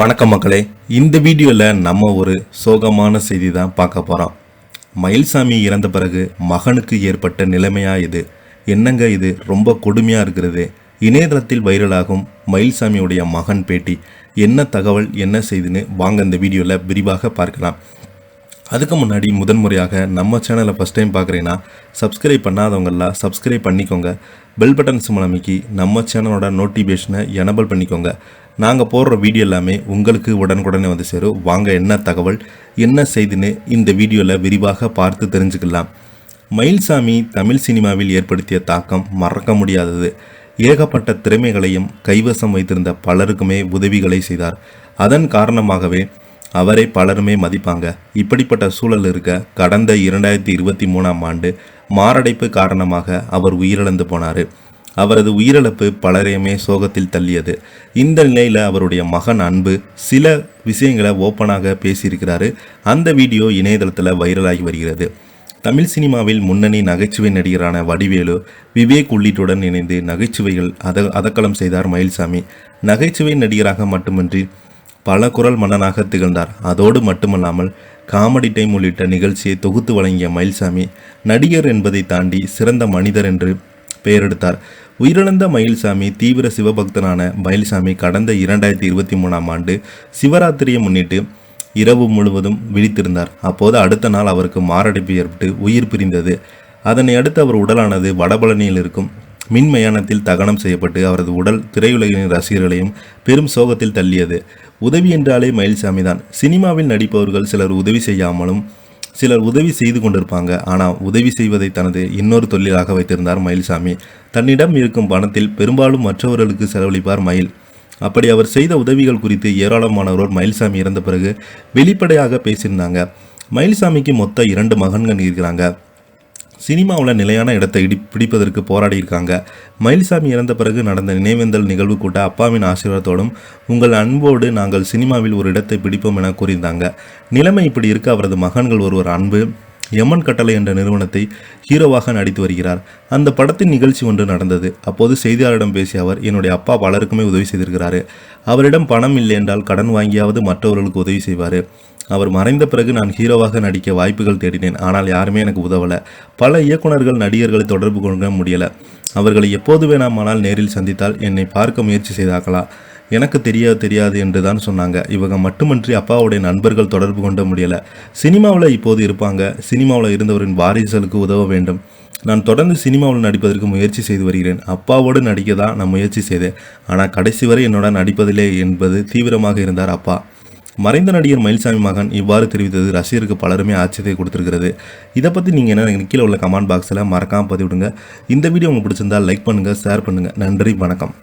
வணக்கம் மக்களே. இந்த வீடியோவில் நம்ம ஒரு சோகமான செய்தி தான் பார்க்க போகிறோம். மயில்சாமி இறந்த பிறகு மகனுக்கு ஏற்பட்ட நிலைமையா இது? என்னங்க இது ரொம்ப கொடுமையாக இருக்கிறது. இணையதளத்தில் வைரலாகும் மயில்சாமியுடைய மகன் பேட்டி. என்ன தகவல், என்ன செய்தின்னு வாங்க இந்த வீடியோவில் விரிவாக பார்க்கலாம். அதுக்கு முன்னாடி முதன்முறையாக நம்ம சேனலை ஃபஸ்ட் டைம் பார்க்குறீங்கன்னா சப்ஸ்கிரைப் பண்ணாதவங்கெல்லாம் சப்ஸ்கிரைப் பண்ணிக்கோங்க. பெல் பட்டன் சிம்பல் அமைக்கி நம்ம சேனலோட நோட்டிஃபிகேஷனை எனபிள் பண்ணிக்கோங்க. நாங்கள் போடுற வீடியோ எல்லாமே உங்களுக்கு உடனுக்குடனே வந்து சேரும். வாங்க என்ன தகவல், என்ன செய்தின்னு இந்த வீடியோவில் விரிவாக பார்த்து தெரிஞ்சுக்கலாம். மயில்சாமி தமிழ் சினிமாவில் ஏற்படுத்திய தாக்கம் மறக்க முடியாதது. ஏகப்பட்ட திறமைகளையும் கைவசம் வைத்திருந்த பலருக்குமே உதவிகளை செய்தார். அதன் காரணமாகவே அவரை பலருமே மதிப்பாங்க. இப்படிப்பட்ட சூழல் இருக்க கடந்த 2023ஆம் ஆண்டு மாரடைப்பு காரணமாக அவர் உயிரிழந்து போனார். அவரது உயிரிழப்பு பலரையுமே சோகத்தில் தள்ளியது. இந்த நிலையில் அவருடைய மகன் அன்பு சில விஷயங்களை ஓப்பனாக பேசியிருக்கிறாரு. அந்த வீடியோ இணையதளத்தில் வைரலாகி வருகிறது. தமிழ் சினிமாவில் முன்னணி நகைச்சுவை நடிகரான வடிவேலு, விவேக் உள்ளிட்டுடன் இணைந்து நகைச்சுவைகள் அதக்களம் செய்தார் மயில்சாமி. நகைச்சுவை நடிகராக மட்டுமின்றி பல குரல் மன்னனாக திகழ்ந்தார். அதோடு மட்டுமல்லாமல் காமெடி டைம் உள்ளிட்ட நிகழ்ச்சியை தொகுத்து வழங்கிய மயில்சாமி நடிகர் என்பதை தாண்டி சிறந்த மனிதர் என்று பெயரெடுத்தார். உயிரிழந்த மயில்சாமி தீவிர சிவபக்தனான மயில்சாமி கடந்த 2023ஆம் ஆண்டு சிவராத்திரியை முன்னிட்டு இரவு முழுவதும் விழித்திருந்தார். அப்போது அடுத்த நாள் அவருக்கு மாரடைப்பு ஏற்பட்டு உயிர் பிரிந்தது. அதனை அடுத்து அவர் உடலானது வடபழனியில் இருக்கும் மின்மயானத்தில் தகனம் செய்யப்பட்டு அவரது உடல் திரையுலகின் ரசிகர்களையும் பெரும் சோகத்தில் தள்ளியது. உதவி என்றாலே மயில்சாமி தான். சினிமாவில் நடிப்பவர்கள் சிலர் உதவி செய்யாமலும் சிலர் உதவி செய்து கொண்டிருப்பாங்க. ஆனால் உதவி செய்வதை தனது இன்னொரு தொழிலாக வைத்திருந்தார் மயில்சாமி. தன்னிடம் இருக்கும் பணத்தில் பெரும்பாலும் மற்றவர்களுக்கு செலவழிப்பார் மயில். அப்படி அவர் செய்த உதவிகள் குறித்து ஏராளமானவர்கள் மயில்சாமி இறந்த பிறகு வெளிப்படையாக பேசியிருந்தாங்க. மயில்சாமிக்கு மொத்தம் 2 மகன்கள் இருக்கிறாங்க. சினிமாவில் நிலையான இடத்தை பிடிப்பதற்கு போராடி இருக்காங்க. மயில்சாமி இறந்த பிறகு நடந்த நினைவேந்தல் நிகழ்வு கூட்ட அப்பாவின் ஆசீர்வாதத்தோடும் உங்கள் அன்போடு நாங்கள் சினிமாவில் ஒரு இடத்தை பிடிப்போம் என கூறியிருந்தாங்க. நிலைமை இப்படி இருக்க அவரது மகன்கள் ஒருவர் அன்பு எமன் கட்டளை என்ற நிறுவனத்தை ஹீரோவாக நடித்து வருகிறார். அந்த படத்தின் நிகழ்ச்சி ஒன்று நடந்தது. அப்போது செய்தியாளரிடம் பேசிய அவர், என்னுடைய அப்பா பலருக்குமே உதவி செய்திருக்கிறாரு. அவரிடம் பணம் இல்லை என்றால் கடன் வாங்கியாவது மற்றவர்களுக்கு உதவி செய்வார். அவர் மறைந்த பிறகு நான் ஹீரோவாக நடிக்க வாய்ப்புகள் தேடினேன். ஆனால் யாருமே எனக்கு உதவலை. பல இயக்குநர்கள் நடிகர்களை தொடர்பு கொள்ள முடியலை. அவர்களை எப்போது வேணாமானால் நேரில் சந்தித்தால் என்னை பார்க்க முயற்சி செய்தார்களா எனக்கு தெரியாது என்று தான் சொன்னாங்க. இவங்க மட்டுமின்றி அப்பாவுடைய நண்பர்கள் தொடர்பு கொண்ட முடியலை. சினிமாவில் இப்போது இருப்பாங்க. சினிமாவில் இருந்தவரின் வாரிசுகளுக்கு உதவ வேண்டும். நான் தொடர்ந்து சினிமாவில் நடிப்பதற்கு முயற்சி செய்து வருகிறேன். அப்பாவோடு நடிக்க தான் நான் முயற்சி செய்தேன். ஆனால் கடைசி வரை என்னோட நடிப்பதில்லை என்பது தீவிரமாக இருந்தார் அப்பா. மறைந்த நடிகர் மயில்சாமி மகன் இவ்வாறு தெரிவித்தது ரசிகருக்கு பலருமே ஆச்சரியத்தை கொடுத்திருக்கிறது. இதை பற்றி நீங்கள் என்ன கீழே உள்ள கமெண்ட் பாக்ஸில் மறக்காமல் பதிவிடுங்க. இந்த வீடியோ உங்களுக்கு பிடிச்சிருந்தால் லைக் பண்ணுங்கள், ஷேர் பண்ணுங்கள். நன்றி, வணக்கம்.